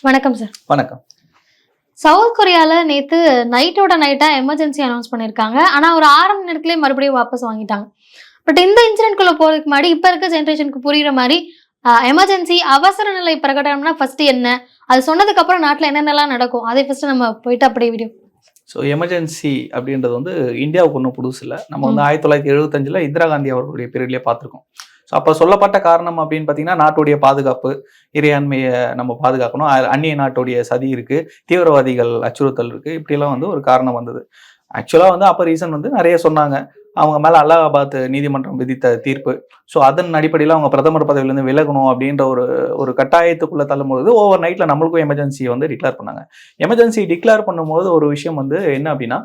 வணக்கம் சார். வணக்கம். சவுத் கொரியால நேத்து நைட்டோட நைட்டா எமர்ஜென்சி அனௌன்ஸ் பண்ணிருக்காங்க. ஆனா ஒரு 6 மணி நேரத்திலேயே மறுபடியும் வாபஸ் வாங்கிட்டாங்க. பட் இந்த இன்சிடென்ட்குள்ள போறதுக்கு முன்னாடி இப்ப இருக்க ஜெனரேஷனுக்கு புரியுற மாதிரி எமர்ஜென்சி அவசர நிலை பிரகடனம்னா ஃபர்ஸ்ட் என்ன, அது சொன்னதுக்கு அப்புறம் நாட்டுல என்னென்னலாம் நடக்கும், அதை ஃபர்ஸ்ட் நம்ம போயிட்டு அப்படியே வீடியோ. ஸோ எமர்ஜென்சி அப்படின்றது வந்து இந்தியாவுக்கு ஒன்றும் புதுசு இல்லை. நம்ம வந்து 1975 இந்திரா காந்தி அவர்களுடைய பீரியட்லேயே பார்த்துருக்கோம். ஸோ அப்போ சொல்லப்பட்ட காரணம் அப்படின்னு பார்த்தீங்கன்னா, நாட்டுடைய பாதுகாப்பு, இறையாண்மையை நம்ம பாதுகாக்கணும், அந்நிய நாட்டுடைய சதி இருக்குது, தீவிரவாதிகள் அச்சுறுத்தல் இருக்குது, இப்படிலாம் வந்து ஒரு காரணம் வந்தது. ஆக்சுவலாக வந்து அப்போ ரீசன் வந்து நிறைய சொன்னாங்க. அவங்க மேலே அலகாபாத் நீதிமன்றம் விதித்த தீர்ப்பு. ஸோ அதன் அடிப்படையில் அவங்க பிரதமர் பதவியிலேருந்து விலகணும் அப்படின்ற ஒரு கட்டாயத்துக்குள்ளே தள்ளும்போது ஓவர் நைட்டில் நம்மளுக்கும் எமர்ஜென்சியை வந்து டிக்ளேர் பண்ணாங்க. எமர்ஜென்சி டிக்ளேர் பண்ணும்போது ஒரு விஷயம் வந்து என்ன அப்படின்னா,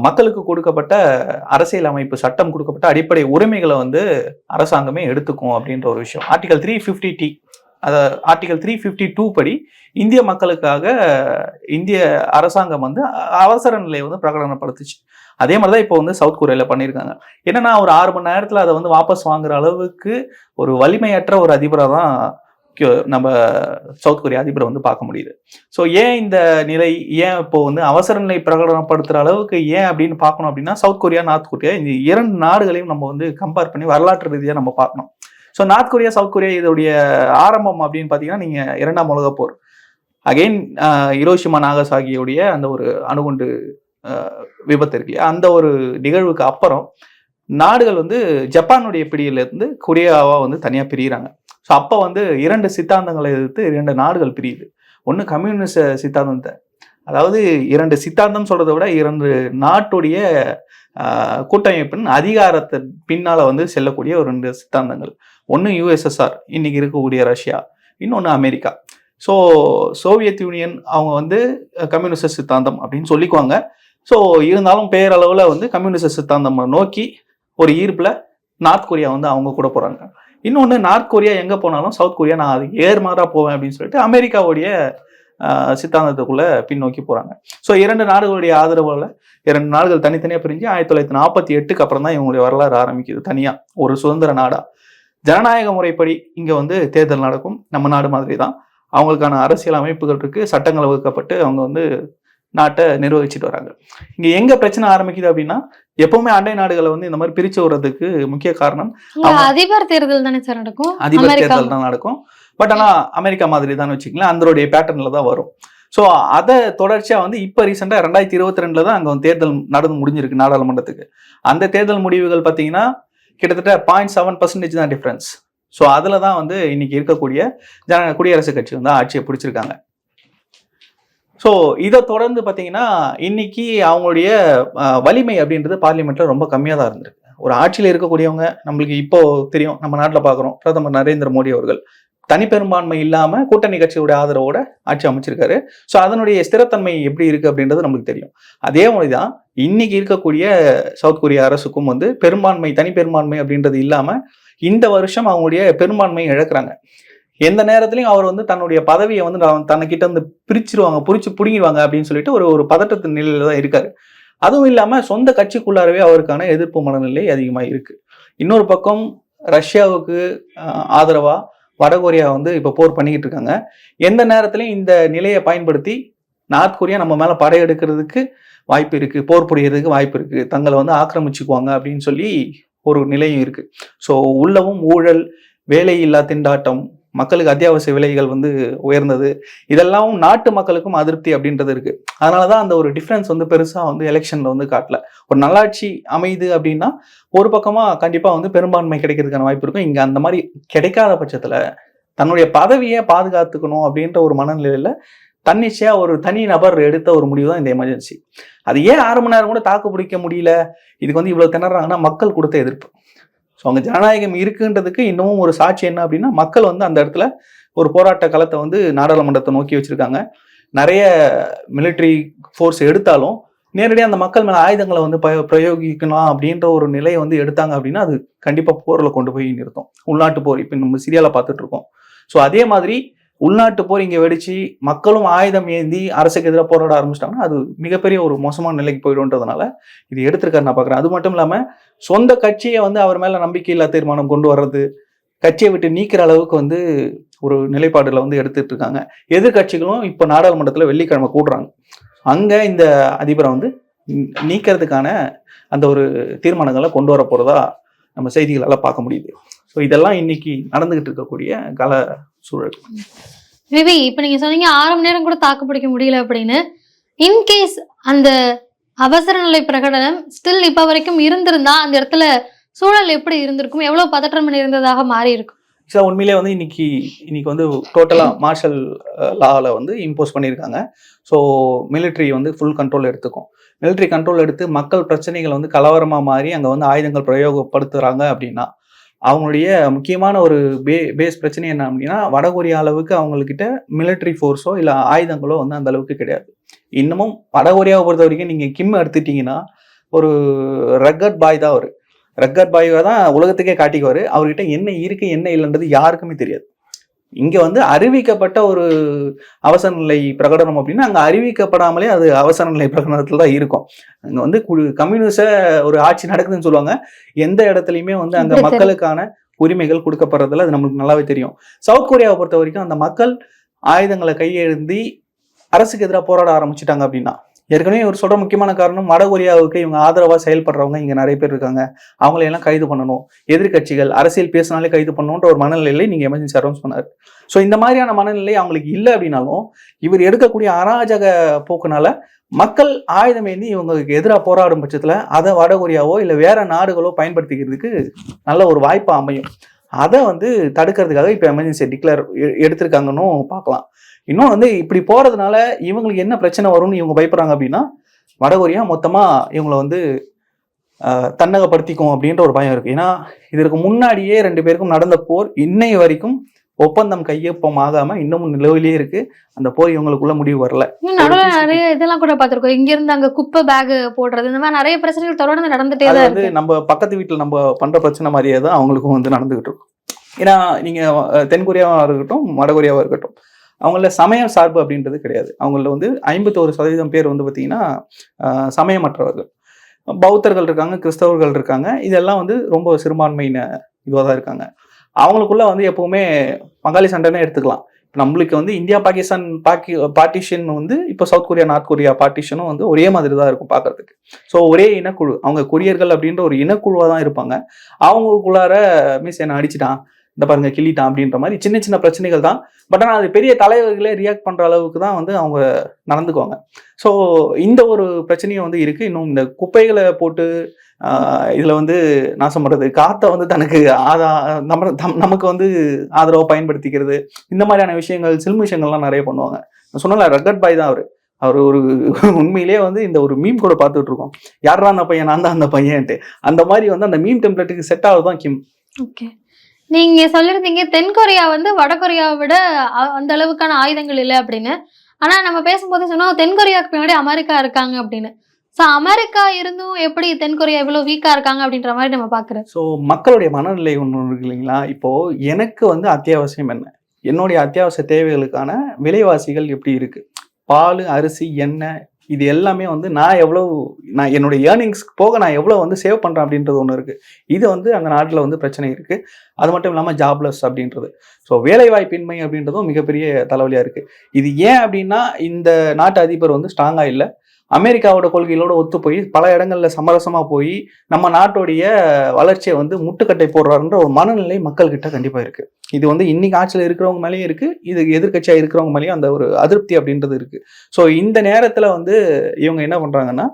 மக்களுக்கு கொடுக்கப்பட்ட அரசியல் அமைப்பு சட்டம் கொடுக்கப்பட்ட அடிப்படை உரிமைகளை வந்து அரசாங்கமே எடுத்துக்கும் அப்படின்ற ஒரு விஷயம். ஆர்டிகல் 350T, ஆர்டிகல் 352 படி இந்திய மக்களுக்காக இந்திய அரசாங்கம் வந்து அவசர நிலையை வந்து பிரகடனப்படுத்துச்சு. அதே மாதிரி தான் இப்போ வந்து சவுத் கொரியால பண்ணியிருக்காங்க. என்னன்னா ஒரு 6 மணி நேரத்தில் அதை வந்து வாபஸ் வாங்குற அளவுக்கு ஒரு வலிமையற்ற ஒரு அதிபராக தான் நம்ம சவுத் கொரியா அதிபரை வந்து பார்க்க முடியுது. ஸோ ஏன் இந்த நிலை, ஏன் இப்போ வந்து அவசர நிலை பிரகடனப்படுத்துகிற அளவுக்கு ஏன் அப்படின்னு பார்க்கணும் அப்படின்னா, சவுத் கொரியா நார்த் கொரியா இந்த 2 நாடுகளையும் நம்ம வந்து கம்பேர் பண்ணி வரலாற்று ரீதியாக நம்ம பார்க்கணும். So north Korea south Korea இதோடைய ஆரம்பம் அப்படின்னு பார்த்தீங்கன்னா, நீங்கள் 2ஆம் உலகப் போர், அகெயின் ஹிரோஷிமா நாகசாகியோடைய அந்த ஒரு அணுகுண்டு விபத்து இருக்கு இல்லையா, அந்த ஒரு நிகழ்வுக்கு அப்புறம் நாடுகள் வந்து ஜப்பானுடைய பிடியிலிருந்து கொரியாவா வந்து தனியாக பிரிகிறாங்க. ஸோ அப்போ வந்து 2 சித்தாந்தங்களை எதிர்த்து 2 நாடுகள் பிரியுது. ஒன்று கம்யூனிஸ்ட் சித்தாந்தத்தை, அதாவது 2 சித்தாந்தம் சொல்றதை விட 2 நாட்டுடைய கூட்டமைப்பின் அதிகாரத்தை பின்னால வந்து செல்லக்கூடிய ஒரு 2 சித்தாந்தங்கள். ஒன்று USSR, இன்னைக்கு இருக்கக்கூடிய ரஷ்யா, இன்னொன்று அமெரிக்கா. ஸோ சோவியத் யூனியன் அவங்க வந்து கம்யூனிஸ்ட் சித்தாந்தம் அப்படின்னு சொல்லிக்குவாங்க. ஸோ இருந்தாலும் பேரளவில் வந்து கம்யூனிஸ்ட் சித்தாந்தம் நோக்கி ஒரு ஈர்ப்பில் நார்த் கொரியா வந்து அவங்க கூட போகிறாங்க. இன்னொன்று, நார்த் கொரியா எங்கே போனாலும் சவுத் கொரியா நான் அது ஏர்மாறாக போவேன் அப்படின்னு சொல்லிட்டு அமெரிக்காவுடைய சித்தாந்தத்துக்குள்ளே பின்னோக்கி போகிறாங்க. ஸோ 2 நாடுகளுடைய ஆதரவில் 2 நாடுகள் தனித்தனியாக பிரிஞ்சு 1948க்கு அப்புறம் தான் இவங்களுடைய வரலாறு ஆரம்பிக்குது. தனியாக ஒரு சுதந்திர நாடாக ஜனநாயக முறைப்படி இங்கே வந்து தேர்தல் நடக்கும். நம்ம நாடு மாதிரி தான் அவங்களுக்கான அரசியல் அமைப்புகள் இருக்குது, சட்டங்கள் வகுக்கப்பட்டு அவங்க வந்து நாட்டை நிர்வகிச்சுட்டு வராங்க. இங்கே எங்கே பிரச்சனை ஆரம்பிக்குது அப்படின்னா, எப்பவுமே அண்டை நாடுகளை வந்து இந்த மாதிரி பிரிச்சு விடுறதுக்கு முக்கிய காரணம் அதிபர் தேர்தல் தானே சார் நடக்கும். அதிபர் தேர்தல் தான் நடக்கும். பட் ஆனால் அமெரிக்கா மாதிரி தான் வச்சுக்கலாம், அதனுடைய பேட்டர்னில் தான் வரும். ஸோ அதை தொடர்ச்சியாக வந்து இப்போ ரீசெண்டாக 2022 தான் அங்கே வந்து தேர்தல் நடந்து முடிஞ்சிருக்கு நாடாளுமன்றத்துக்கு. அந்த தேர்தல் முடிவுகள் பார்த்தீங்கன்னா கிட்டத்தட்ட 0.7% தான் டிஃப்ரென்ஸ். ஸோ அதில் தான் வந்து இன்னைக்கு இருக்கக்கூடிய குடியரசுக் கட்சி வந்து ஆட்சியை பிடிச்சிருக்காங்க. ஸோ இதை தொடர்ந்து பார்த்தீங்கன்னா இன்னைக்கு அவங்களுடைய வலிமை அப்படின்றது பார்லிமெண்ட்ல ரொம்ப கம்மியாக தான் இருந்திருக்கு. ஒரு ஆட்சியில் இருக்கக்கூடியவங்க நம்மளுக்கு இப்போ தெரியும், நம்ம நாட்டில் பார்க்குறோம், பிரதமர் நரேந்திர மோடி அவர்கள் தனிப்பெரும்பான்மை இல்லாமல் கூட்டணி கட்சியோட ஆதரவோட ஆட்சி அமைச்சிருக்காரு. ஸோ அதனுடைய ஸ்திரத்தன்மை எப்படி இருக்கு அப்படின்றது நம்மளுக்கு தெரியும். அதே மாதிரி தான் இன்னைக்கு இருக்கக்கூடிய சவுத் கொரியா அரசுக்கும் வந்து பெரும்பான்மை, தனிப்பெரும்பான்மை அப்படின்றது இல்லாமல் இந்த வருஷம் அவங்களுடைய பெரும்பான்மையை இழக்கிறாங்க. எந்த நேரத்துலையும் அவர் வந்து தன்னுடைய பதவியை வந்து தன்னைக்கிட்ட வந்து பிரிச்சிருவாங்க, பிடுங்கிடுவாங்க அப்படின்னு சொல்லிட்டு ஒரு பதட்டத்தின் நிலையில தான் இருக்காரு. அதுவும் இல்லாமல் சொந்த கட்சிக்குள்ளாரவே அவருக்கான எதிர்ப்பு மனநிலை அதிகமாக இருக்கு. இன்னொரு பக்கம் ரஷ்யாவுக்கு ஆதரவா வடகொரியா வந்து இப்போ போர் பண்ணிக்கிட்டு இருக்காங்க. எந்த நேரத்துலையும் இந்த நிலையை பயன்படுத்தி நார்த் கொரியா நம்ம மேலே படையெடுக்கிறதுக்கு வாய்ப்பு இருக்கு, போர் புரியறதுக்கு வாய்ப்பு இருக்கு, தங்களை வந்து ஆக்கிரமிச்சுக்குவாங்க அப்படின்னு சொல்லி ஒரு நிலையும் இருக்கு. ஸோ உள்ளவும் ஊழல், வேலையில்லா திண்டாட்டம், மக்களுக்கு அத்தியாவசிய விலைகள் வந்து உயர்ந்தது, இதெல்லாம் நாட்டு மக்களுக்கும் அதிருப்தி அப்படின்றது இருக்கு. அதனாலதான் அந்த ஒரு டிஃபரன்ஸ் வந்து பெருசா வந்து எலெக்ஷன்ல வந்து காட்டல. ஒரு நல்லாட்சி அமையுது அப்படின்னா ஒரு பக்கமா கண்டிப்பா வந்து பெரும்பான்மை கிடைக்கிறதுக்கான வாய்ப்பு இருக்கும். இங்க அந்த மாதிரி கிடைக்காத பட்சத்துல தன்னுடைய பதவியை பாதுகாத்துக்கணும் அப்படின்ற ஒரு மனநிலையில தன்னிச்சையா ஒரு தனி நபர் எடுத்த ஒரு முடிவு தான் இந்த எமர்ஜென்சி. அது ஏன் 6 மணி நேரம் கூட தாக்கு பிடிக்க முடியல, இதுக்கு வந்து இவ்வளவு திணறாங்கன்னா மக்கள் கொடுத்த எதிர்ப்பு. ஸோ அங்கே ஜனநாயகம் இருக்குன்றதுக்கு இன்னமும் ஒரு சாட்சி என்ன அப்படின்னா, மக்கள் வந்து அந்த இடத்துல ஒரு போராட்ட களத்தை வந்து நாடாளுமன்றத்தை நோக்கி வச்சிருக்காங்க. நிறைய மிலிட்ரி ஃபோர்ஸ் எடுத்தாலும் நேரடியாக அந்த மக்கள் மேலே ஆயுதங்களை வந்து பிரயோகிக்கணும் அப்படின்ற ஒரு நிலையை வந்து எடுத்தாங்க அப்படின்னா அது கண்டிப்பாக போரில் கொண்டு போய் நிறுத்தும். உள்நாட்டு போர் இப்போ நம்ம சீரியாவில் பார்த்துட்டு இருக்கோம். ஸோ அதே மாதிரி உள்நாட்டு போர் இங்கே வெடிச்சு மக்களும் ஆயுதம் ஏந்தி அரசுக்கு எதிராக போராட ஆரம்பிச்சிட்டாங்கன்னா அது மிகப்பெரிய ஒரு மோசமான நிலைக்கு போயிடும்ன்றதுனால இது எடுத்திருக்காரு நான் பார்க்குறேன். அது மட்டும் இல்லாமல் சொந்த கட்சியை வந்து அவர் மேலே நம்பிக்கையில்லா தீர்மானம் கொண்டு வர்றது, கட்சியை விட்டு நீக்கிற அளவுக்கு வந்து ஒரு நிலைப்பாடுல வந்து எடுத்துட்டு இருக்காங்க. எதிர்கட்சிகளும் இப்ப நாடாளுமன்றத்துல வெள்ளிக்கிழமை கூடுறாங்க. அங்க இந்த அதிபரை வந்து நீக்கிறதுக்கான அந்த ஒரு தீர்மானங்களை கொண்டு வர போறதா நம்ம செய்திகளால பார்க்க முடியுது. ஸோ இதெல்லாம் இன்னைக்கு நடந்துகிட்டு இருக்கக்கூடிய கால சூழல். மேபி இப்ப நீங்க சொன்னீங்க 6 மணி நேரம் கூட தாக்கு பிடிக்க முடியல அப்படின்னு. இன்கேஸ் அந்த அவசர நிலை பிரகடனம் ஸ்டில் இப்ப வரைக்கும் இருந்திருந்தா அந்த இடத்துல சூழல் எப்படி இருந்திருக்கும், எவ்வளவு பதற்றம் இருந்ததாக மாறி இருக்கும்? ஸோ உண்மையிலே வந்து இன்னைக்கு வந்து டோட்டலாக மார்ஷல் லாவில் வந்து இம்போஸ் பண்ணியிருக்காங்க. ஸோ மிலிட்ரி வந்து ஃபுல் கண்ட்ரோல் எடுத்துக்கும். மிலிட்ரி கண்ட்ரோல் எடுத்து மக்கள் பிரச்சனைகள் வந்து கலவரமாக மாறி அங்கே வந்து ஆயுதங்கள் பிரயோகப்படுத்துகிறாங்க அப்படின்னா அவங்களுடைய முக்கியமான ஒரு பேஸ் பிரச்சனை என்ன அப்படின்னா வடகொரியா அளவுக்கு அவங்கக்கிட்ட மிலிட்ரி ஃபோர்ஸோ இல்லை ஆயுதங்களோ வந்து அந்த அளவுக்கு கிடையாது. இன்னமும் வடகொரியாவை பொறுத்த வரைக்கும் நீங்கள் கிம் எடுத்துட்டீங்கன்னா ஒரு ரக்கட் பாய் தான். அவர் ரக்கட் பாயை தான் உலகத்துக்கே காட்டிக்குவார். அவர்கிட்ட என்ன இருக்கு என்ன இல்லைன்றது யாருக்குமே தெரியாது. இங்கே வந்து அறிவிக்கப்பட்ட ஒரு அவசர நிலை பிரகடனம் அப்படின்னா அங்கே அறிவிக்கப்படாமலே அது அவசர நிலை பிரகடனத்தில் தான் இருக்கும். அங்கே வந்து கம்யூனிச ஒரு ஆட்சி நடக்குதுன்னு சொல்லுவாங்க. எந்த இடத்துலையுமே வந்து அந்த மக்களுக்கான உரிமைகள் கொடுக்கப்படுறதுல அது நம்மளுக்கு நல்லாவே தெரியும். சவுத் கொரியாவை பொறுத்த வரைக்கும் அந்த மக்கள் ஆயுதங்களை கையெழுந்தி அரசுக்கு எதிராக போராட ஆரம்பிச்சுட்டாங்க அப்படின்னா ஏற்கனவே ஒரு சொல்ற முக்கியமான காரணம் வடகொரியாவுக்கு இவங்க ஆதரவாக செயல்படுறவங்க இங்கே நிறைய பேர் இருக்காங்க. அவங்களையெல்லாம் கைது பண்ணணும், எதிர்கட்சிகள் அரசியல் பேசினாலே கைது பண்ணணுன்ற ஒரு மனநிலையில நீங்க எமர்ஜென்சி அனௌன்ஸ் பண்ணாரு. ஸோ இந்த மாதிரியான மனநிலை அவங்களுக்கு இல்லை அப்படின்னாலும் இவர் எடுக்கக்கூடிய அராஜக போக்குனால மக்கள் ஆயுதம் ஏந்தி இவங்களுக்கு எதிராக போராடும் பட்சத்தில் அதை வடகொரியாவோ இல்லை வேற நாடுகளோ பயன்படுத்திக்கிறதுக்கு நல்ல ஒரு வாய்ப்பு அமையும். அதை வந்து தடுக்கிறதுக்காக இப்போ எமர்ஜென்சி டிக்ளேர் எடுத்திருக்காங்கன்னு பார்க்கலாம். இன்னும் வந்து இப்படி போறதுனால இவங்களுக்கு என்ன பிரச்சனை வரும்னு இவங்க பயப்படுறாங்க அப்படின்னா வடகொரியா மொத்தமா இவங்களை வந்து தன்னகப்படுத்திக்கும் அப்படின்ற ஒரு பயம் இருக்கு. ஏன்னா இதற்கு முன்னாடியே 2 பேருக்கும் நடந்த போர் இன்னை வரைக்கும் ஒப்பந்தம் கையொப்பம் ஆகாம இன்னமும் நிலவிலேயே இருக்கு. அந்த போர் இவங்களுக்குள்ள முடிவு வரல. நடுவில் நிறைய இதெல்லாம் கூட பார்த்திருக்கோம். இங்க இருந்து அங்க குப்பை பேக் போடுறது, இந்த மாதிரி நிறைய பிரச்சனைகள் தொடர்ந்து நடந்துட்டே தான் இருக்கு. நம்ம பக்கத்து வீட்டுல நம்ம பண்ற பிரச்சனை மாதிரியே தான் அவங்களுக்கும் வந்து நடந்துகிட்டு இருக்கும். ஏன்னா நீங்க தென்கொரியாவா இருக்கட்டும் வடகொரியாவா இருக்கட்டும் அவங்கள சமய சார்பு அப்படின்றது கிடையாது. அவங்கள வந்து 51% பேர் வந்து பார்த்தீங்கன்னா சமயமற்றவர்கள். பௌத்தர்கள் இருக்காங்க, கிறிஸ்தவர்கள் இருக்காங்க. இதெல்லாம் வந்து ரொம்ப சிறுபான்மையின இதுவாக தான் இருக்காங்க. அவங்களுக்குள்ள வந்து எப்பவுமே பங்காளி சண்டைனே எடுத்துக்கலாம். நம்மளுக்கு வந்து இந்தியா பாகிஸ்தான் பார்ட்டிஷன் வந்து இப்போ சவுத் கொரியா நார்த் கொரியா பார்ட்டிஷனும் வந்து ஒரே மாதிரி தான் இருக்கும் பார்க்கறதுக்கு. ஸோ ஒரே இனக்குழு, அவங்க கொரியர்கள் அப்படின்ற ஒரு இனக்குழுவாக தான் இருப்பாங்க. அவங்களுக்குள்ளார மீஸ் என்ன அடிச்சிட்டான், இந்த பாருங்க கிள்ளிட்டான் அப்படின்ற மாதிரி சின்ன சின்ன பிரச்சனைகள் தான். பட் ஆனால் அது பெரிய தலைவர்களே ரியாக்ட் பண்ணுற அளவுக்கு தான் வந்து அவங்க நடந்துக்குவாங்க. ஸோ இந்த ஒரு பிரச்சனையும் வந்து இருக்குது. இன்னும் இந்த குப்பைகளை போட்டு இதில் வந்து நாசம் பண்ணுறது, காற்றை வந்து தனக்கு நமக்கு வந்து ஆதரவாக பயன்படுத்திக்கிறது, இந்த மாதிரியான விஷயங்கள் சில்மிஷங்கள்லாம் நிறைய பண்ணுவாங்க. நான் சொன்னல ரக்கட் பாய் தான் அவர் ஒரு உண்மையிலேயே வந்து இந்த ஒரு மீம் கூட பார்த்துட்டு இருக்கோம். யாரா அந்த பையன், நான் தான் அந்த பையன்ட்டு. அந்த மாதிரி வந்து அந்த மீம் டெம்ப்ளேட்டுக்கு செட் ஆகுது தான் கிம். ஓகே, நீங்க சொல்லிருந்தீங்க தென்கொரியா வந்து வடகொரியாவை விட அந்த அளவுக்கான ஆயுதங்கள் இல்லை அப்படின்னு. ஆனா நம்ம பேசும்போது சொன்னா தென்கொரியாவுக்கு பின்னாடி அமெரிக்கா இருக்காங்க அப்படின்னு. ஸோ அமெரிக்கா இருந்தும் எப்படி தென்கொரியா இவ்வளவு வீக்கா இருக்காங்க அப்படின்ற மாதிரி நம்ம பாக்குறோம். ஸோ மக்களுடைய மனநிலை ஒன்று இருக்கு இல்லைங்களா? இப்போ எனக்கு வந்து அத்தியாவசியம் என்ன, என்னுடைய அத்தியாவசிய தேவைகளுக்கான விலைவாசிகள் எப்படி இருக்கு, பால் அரிசி எண்ணெய் இது எல்லாமே வந்து நான் என்னுடைய ஏர்னிங்ஸ் போக நான் எவ்வளோ வந்து சேவ் பண்ணுறேன் அப்படின்றது ஒன்று இருக்குது. இது வந்து அந்த நாட்டில் வந்து பிரச்சனை இருக்குது. அது மட்டும் இல்லாமல் ஜாப்லெஸ் அப்படின்றது, ஸோ வேலைவாய்ப்பின்மை அப்படின்றதும் மிகப்பெரிய தலைவலியாக இருக்குது. இது ஏன் அப்படின்னா இந்த நாட்டு அதிபர் வந்து ஸ்ட்ராங்காக இல்லை, அமெரிக்காவோட கொள்கைகளோட ஒத்து போய் பல இடங்கள்ல சமரசமாக போய் நம்ம நாட்டுடைய வளர்ச்சியை வந்து முட்டுக்கட்டை போடுறாருன்ற ஒரு மனநிலை மக்கள்கிட்ட கண்டிப்பாக இருக்குது. இது வந்து இன்னைக்கு ஆட்சியில் இருக்கிறவங்க மேலேயும் இருக்குது, இது எதிர்கட்சியாக இருக்கிறவங்க மேலேயும் அந்த ஒரு அதிருப்தி அப்படின்றது இருக்குது. ஸோ இந்த நேரத்தில் வந்து இவங்க என்ன பண்ணுறாங்கன்னா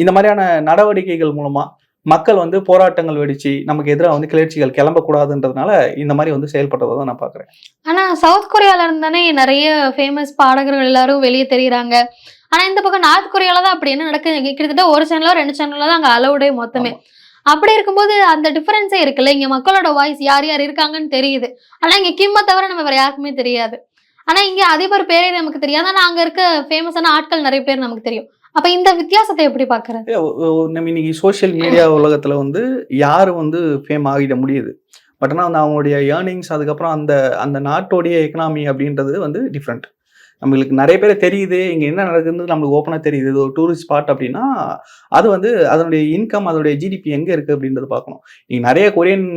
இந்த மாதிரியான நடவடிக்கைகள் மூலமாக மக்கள் வந்து போராட்டங்கள் வெடிச்சு நமக்கு எதிராக வந்து கிளர்ச்சிகள் கிளம்பக்கூடாதுன்றதுனால இந்த மாதிரி வந்து செயல்பட்டதை தான் நான் பார்க்குறேன். ஆனால் சவுத் கொரியால இருந்தானே நிறைய ஃபேமஸ் பாடகர்கள் எல்லாரும் வெளியே தெரியுறாங்க. ஆனா இந்த பக்கம் நார்த் கொரியால தான் அப்படி என்ன நடக்குது, கிட்டத்தட்ட ஒரு சேனலோ 2 சேனலோ தான் அங்க அலவுடே மொத்தமே. அப்படி இருக்கும்போது அந்த டிஃபரன்ஸே இருக்குல்ல. இங்க மக்களோட வாய்ஸ் யார் யார் இருக்காங்கன்னு தெரியுது, ஆனா இங்க கிம்மை தவிர நம்ம வேற யாருக்குமே தெரியாது. ஆனா இங்க அதிபர் பேரே நமக்கு தெரியாது, ஆனா அங்க இருக்க ஃபேமஸான ஆட்கள் நிறைய பேர் நமக்கு தெரியும். அப்ப இந்த வித்தியாசத்தை எப்படி பாக்குறது? நம்ம இன்னைக்கு சோசியல் மீடியா உலகத்துல வந்து யாரும் வந்து ஃபேம் ஆகிட முடியுது. பட் ஆனால் வந்து அவங்களுடைய ஏர்னிங்ஸ் அதுக்கப்புறம் அந்த நாட்டோடைய எக்கனாமி அப்படின்றது வந்து டிஃப்ரெண்ட். நம்மளுக்கு நிறைய பேர் தெரியுது இங்கே என்ன நடக்குதுன்னு நம்மளுக்கு ஓப்பனாக தெரியுது, இது ஒரு டூரிஸ்ட் ஸ்பாட் அப்படின்னா அது வந்து அதனுடைய இன்கம், அதனுடைய ஜிடிபி எங்கே இருக்குது அப்படின்றது பார்க்கணும். நீங்கள் நிறைய கொரியன்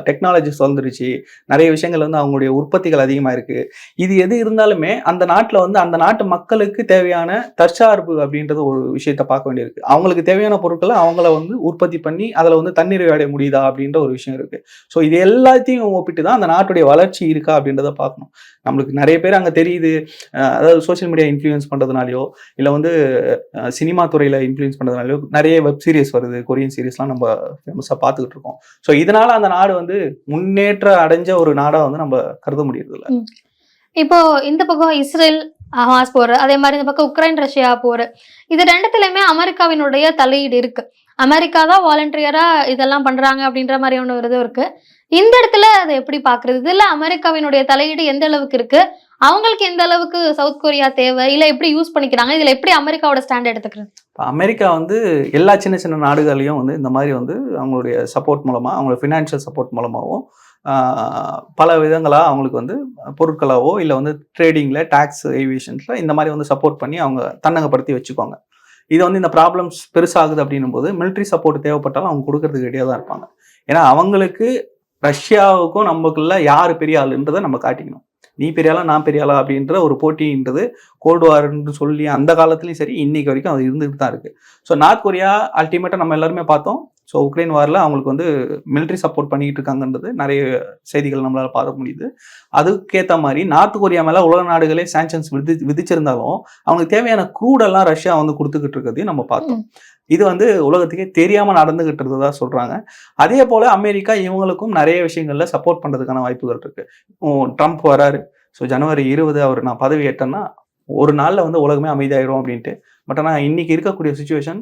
டெக்னாலஜிஸ் வந்துருச்சு, நிறைய விஷயங்கள் வந்து அவங்களுடைய உற்பத்திகள் அதிகமாக இருக்குது. இது எது இருந்தாலுமே அந்த நாட்டில் வந்து அந்த நாட்டு மக்களுக்கு தேவையான தற்சார்பு அப்படின்றது ஒரு விஷயத்த பார்க்க வேண்டியிருக்கு. அவங்களுக்கு தேவையான பொருட்களை அவங்கள வந்து உற்பத்தி பண்ணி அதில் வந்து தன்னிறைவு அடைய முடியுதா அப்படின்ற ஒரு விஷயம் இருக்குது. ஸோ இது எல்லாத்தையும் ஒப்பிட்டு தான் அந்த நாட்டுடைய வளர்ச்சி இருக்கா அப்படின்றத பார்க்கணும். நம்மளுக்கு நிறைய பேர் அங்கே தெரியுது, அதாவது சோஷியல் மீடியா இன்ஃப்ளூயன்ஸ் பண்ணுறதுனாலையோ இல்லை வந்து சினிமா துறையில் இன்ஃப்ளூயன்ஸ் பண்ணுறதுனாலையோ நிறைய வெப் சீரிஸ் வருது, கொரியன் சீரிஸ்லாம் நம்ம ஃபேமஸாக பார்த்துக்கிட்டு இருக்கோம். ஸோ இதனால அந்த நாடு வந்து முன்னேற்ற அடைஞ்ச ஒரு நாடாக வந்து நம்ம கருத முடியறதில்ல. இப்போ இந்த பக்கம் இஸ்ரேல் ஹமாஸ் போர், அதே மாதிரி இந்த பக்கம் உக்ரைன் ரஷ்யா போர், இது ரெண்டுத்துலயுமே அமெரிக்காவினுடைய தலையீடு இருக்கு. அமெரிக்கா தான் வாலண்டியரா இதெல்லாம் பண்றாங்க அப்படின்ற மாதிரி ஒன்று வருதும் இருக்கு. இந்த இடத்துல அதை எப்படி பாக்குறது? இதுல அமெரிக்காவினுடைய தலையீடு எந்த அளவுக்கு இருக்கு, அவங்களுக்கு எந்த அளவுக்கு சவுத் கொரியா தேவை, இல்ல எப்படி யூஸ் பண்ணிக்கிறாங்க, இதுல எப்படி அமெரிக்காவோட ஸ்டாண்ட் எடுத்துக்கிறது? அமெரிக்கா வந்து எல்லா சின்ன சின்ன நாடுகளையும் வந்து இந்த மாதிரி வந்து அவங்களுடைய சப்போர்ட் மூலமா, அவங்களோட ஃபினான்ஷியல் சப்போர்ட் மூலமாகவும் பல விதங்களாக அவங்களுக்கு வந்து பொருட்களாவோ இல்லை வந்து ட்ரேடிங்கில், டேக்ஸ் ஏவியேஷன்ஸில் இந்த மாதிரி வந்து சப்போர்ட் பண்ணி அவங்க தன்னகப்படுத்தி வச்சுக்குவாங்க. இது வந்து இந்த ப்ராப்ளம்ஸ் பெருசாகுது அப்படின்னும் போது மிலிட்ரி சப்போர்ட் தேவைப்பட்டாலும் அவங்க கொடுக்கறதுக்கு ரெடியாக தான் இருப்பாங்க. ஏன்னா அவங்களுக்கு ரஷ்யாவுக்கும் நமக்குள்ள யார் பெரிய ஆளுன்றதை நம்ம காட்டிக்கணும். நீ பெரிய ஆளா நான் பெரிய ஆளா அப்படின்ற ஒரு போட்டின்றது கோல்டு வார்ன்னு சொல்லி அந்த காலத்துலையும் சரி இன்னைக்கு வரைக்கும் அது இருந்துகிட்டு தான் இருக்குது. ஸோ நார்த் கொரியா அல்டிமேட்டாக நம்ம எல்லாருமே பார்த்தோம். ஸோ உக்ரைன் வாரில் அவங்களுக்கு வந்து மிலிட்ரி சப்போர்ட் பண்ணிக்கிட்டு இருக்காங்கன்றது நிறைய செய்திகள் நம்மளால் பார்க்க முடியுது. அதுக்கேற்ற மாதிரி நார்த் கொரியா மேலே உலக நாடுகளே சாங்ஷன்ஸ் விதிச்சிருந்தாலும் அவங்களுக்கு தேவையான க்ரூடெல்லாம் ரஷ்யா வந்து கொடுத்துக்கிட்டு இருக்கிறதையும் நம்ம பார்த்தோம். இது வந்து உலகத்துக்கே தெரியாமல் நடந்துகிட்டு இருந்ததா சொல்கிறாங்க. அதே போல் அமெரிக்கா இவங்களுக்கும் நிறைய விஷயங்களில் சப்போர்ட் பண்ணுறதுக்கான வாய்ப்புகள் இருக்குது. ட்ரம்ப் வராரு, ஸோ ஜனவரி 20 அவர் நான் பதவி ஏற்றேன்னா ஒரு நாளில் வந்து உலகமே அமைதியாயிரும் அப்படின்ட்டு. பட் ஆனால் இன்றைக்கி இருக்கக்கூடிய சுச்சுவேஷன்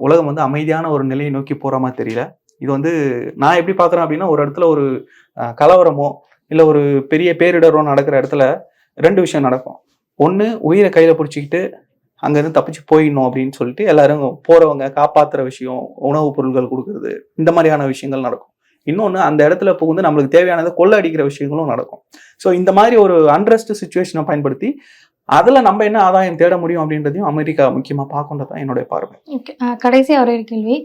உலகம் வந்து அமைதியான ஒரு நிலையை நோக்கி போகிற மாதிரி தெரியல. இது வந்து நான் எப்படி பார்க்குறேன் அப்படின்னா, ஒரு இடத்துல ஒரு கலவரமோ இல்லை ஒரு பெரிய பேரிடரோ நடக்கிற இடத்துல ரெண்டு விஷயம் நடக்கும். ஒன்று, உயிரை கையில் பிடிச்சிக்கிட்டு அங்கேருந்து தப்பிச்சு போயிடணும் அப்படின்னு சொல்லிட்டு எல்லாரும் போகிறவங்க காப்பாற்றுற விஷயம், உணவுப் பொருட்கள் கொடுக்குறது, இந்த மாதிரியான விஷயங்கள் நடக்கும். இன்னொன்று, அந்த இடத்துல புகுந்து நம்மளுக்கு தேவையானதை கொள்ள அடிக்கிற விஷயங்களும் நடக்கும். ஸோ இந்த மாதிரி ஒரு அன்ரெஸ்ட் சுச்சுவேஷனை பயன்படுத்தி அதில் நம்ம என்ன ஆதாயம் தேட முடியும் அப்படின்றதையும் அமெரிக்கா முக்கியமாக பார்க்கணும் தான் என்னுடைய பார்வை. கடைசி ஒரே கேள்வி,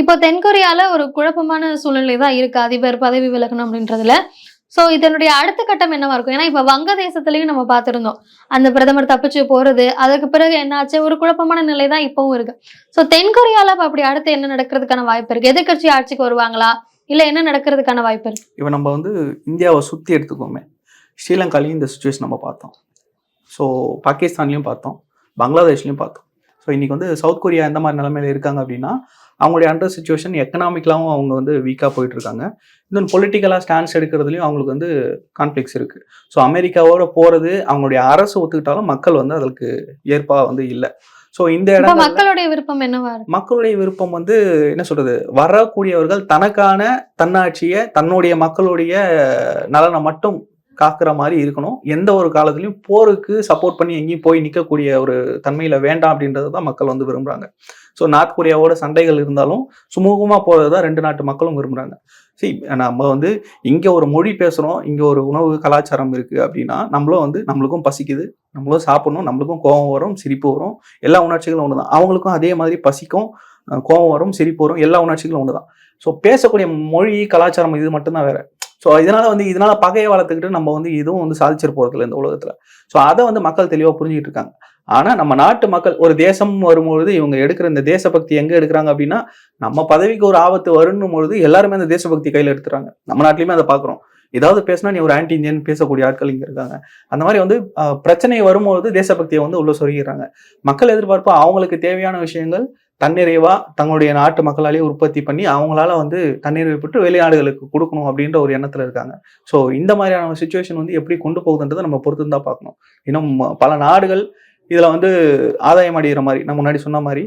இப்போ தென்கொரியால ஒரு குழப்பமான சூழ்நிலை தான் இருக்கு, அதிபர் பதவி விலகணும் அப்படின்றதுல. ஸோ இதனுடைய அடுத்த கட்டம் என்னவா இருக்கும்? ஏன்னா இப்போ வங்கதேசத்துலையும் நம்ம பார்த்துருந்தோம், அந்த பிரதமர் தப்பிச்சு போறது, அதுக்கு பிறகு என்னாச்சு, ஒரு குழப்பமான நிலை தான் இப்பவும் இருக்கு. ஸோ தென்கொரியால அப்படி அடுத்து என்ன நடக்கிறதுக்கான வாய்ப்பு இருக்கு? எதிர்கட்சி ஆட்சிக்கு வருவாங்களா, இல்லை என்ன நடக்கிறதுக்கான வாய்ப்பு இருக்கு? இப்போ நம்ம வந்து இந்தியாவை சுற்றி எடுத்துக்கோமே, ஸ்ரீலங்காலையும் இந்த சுச்சுவேஷன் நம்ம பார்த்தோம். ஸோ பாகிஸ்தான்லையும் பார்த்தோம், பங்களாதேஷ்லையும் பார்த்தோம். ஸோ இன்றைக்கி வந்து சவுத் கொரியா எந்த மாதிரி நிலைமையில் இருக்காங்க அப்படின்னா, அவங்களுடைய அண்டர் சுச்சுவேஷன் எக்கனாமிக்கலாகவும் அவங்க வந்து வீக்காக போயிட்டுருக்காங்க. இன்னொன்று பொலிட்டிக்கலாக ஸ்டாண்ட்ஸ் எடுக்கிறதுலையும் அவங்களுக்கு வந்து கான்ஃப்ளிக்ஸ் இருக்குது. ஸோ அமெரிக்காவோட போகிறது அவங்களுடைய அரசு ஒத்துக்கிட்டாலும் மக்கள் வந்து அதற்கு ஏற்பாக வந்து இல்லை. ஸோ இந்த இடம் மக்களுடைய விருப்பம் என்னவா இருக்கு? மக்களுடைய விருப்பம் வந்து என்ன சொல்கிறது, வரக்கூடியவர்கள் தனக்கான தன்னாட்சியை தன்னுடைய மக்களுடைய நலனை மட்டும் காக்கிற மாதிரி இருக்கணும். எந்த ஒரு காலத்துலையும் போருக்கு சப்போர்ட் பண்ணி எங்கேயும் போய் நிற்கக்கூடிய ஒரு தன்மையில் வேண்டாம் அப்படின்றது தான் மக்கள் வந்து விரும்புகிறாங்க. ஸோ நார்த் கொரியாவோட சண்டைகள் இருந்தாலும் சுமூகமாக போகிறது தான் ரெண்டு நாட்டு மக்களும் விரும்புகிறாங்க. சரி, நம்ம வந்து இங்கே ஒரு மொழி பேசுகிறோம், இங்கே ஒரு உணவு கலாச்சாரம் இருக்குது அப்படின்னா நம்மளுக்கும் பசிக்குது, நம்மளும் சாப்பிடணும், நம்மளுக்கும் கோபம் வரும், சிரிப்பு வரும், எல்லா உணர்ச்சிகளும் ஒன்று தான். அவங்களுக்கும் அதே மாதிரி பசிக்கும், கோபம் வரும், சிரிப்பு வரும், எல்லா உணர்ச்சிகளும் ஒன்று தான். ஸோ பேசக்கூடிய மொழி கலாச்சாரம் இது மட்டும்தான் வேறு. ஸோ இதனால பகையை வளர்த்துக்கிட்டு நம்ம வந்து இதுவும் வந்து சாதிச்சிட்டு போகிறதில்ல இந்த உலகத்தில். ஸோ அதை வந்து மக்கள் தெளிவாக புரிஞ்சுக்கிட்டு இருக்காங்க. ஆனால் நம்ம நாட்டு மக்கள் ஒரு தேசம் வரும்பொழுது இவங்க எடுக்கிற இந்த தேசபக்தி எங்கே எடுக்கிறாங்க அப்படின்னா, நம்ம பதவிக்கு ஒரு ஆபத்து வருன்னும் பொழுது எல்லாருமே அந்த தேசபக்தி கையில் எடுத்துறாங்க. நம்ம நாட்டிலையுமே அதை பார்க்குறோம். ஏதாவது பேசினா நீ ஒரு ஆன்டி இந்தியன் பேசக்கூடிய ஆட்கள் இங்கே இருக்காங்க. அந்த மாதிரி வந்து பிரச்சனை வரும்பொழுது தேசபக்தியை வந்து உள்ள சொருகிறாங்க. மக்கள் எதிர்பார்ப்பு அவங்களுக்கு தேவையான விஷயங்கள் தன்னிறைவா தங்களுடைய நாட்டு மக்களாலேயே உற்பத்தி பண்ணி அவங்களால வந்து தன்னிறைவு பெற்று வெளிநாடுகளுக்கு கொடுக்கணும் அப்படின்ற ஒரு எண்ணத்தில் இருக்காங்க. ஸோ இந்த மாதிரியான சுச்சுவேஷன் வந்து எப்படி கொண்டு போகுதுன்றதை நம்ம பொறுத்து தான் பார்க்கணும். இன்னும் பல நாடுகள் இதில் வந்து ஆதாயம் அடைகிற மாதிரி, நான் முன்னாடி சொன்ன மாதிரி,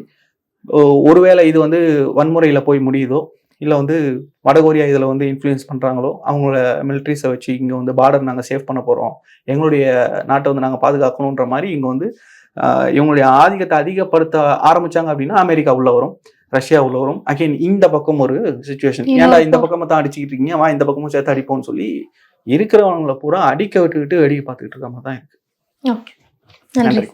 ஒருவேளை இது வந்து வன்முறையில் போய் முடியுதோ, இல்லை வந்து வடகொரியா இதில் வந்து இன்ஃப்ளூயன்ஸ் பண்ணுறாங்களோ, அவங்களோட மிலிட்ரிஸை வச்சு இங்கே வந்து பார்டர் நாங்கள் சேவ் பண்ண போகிறோம், எங்களுடைய நாட்டை வந்து நாங்கள் பாதுகாக்கணுன்ற மாதிரி இங்கே வந்து இவங்களுடைய ஆதிக்கத்தை அதிகப்படுத்த ஆரம்பிச்சாங்க அப்படின்னா அமெரிக்கா உள்ள வரும், ரஷ்யா உள்ள வரும். அகைன் இந்த பக்கம் ஒரு சுச்சுவேஷன், ஏன்டா இந்த பக்கமாக தான் அடிச்சுக்கிட்டு இருக்கீங்க, வா இந்த பக்கமும் சேர்த்து அடிப்போம்னு சொல்லி இருக்கிறவங்களை பூரா அடிக்க விட்டுக்கிட்டு வேடிக்கை பார்த்துக்கிட்டு இருக்க மாதிரி தான் இருக்கு. ஓகே, நன்றி. நன்றி.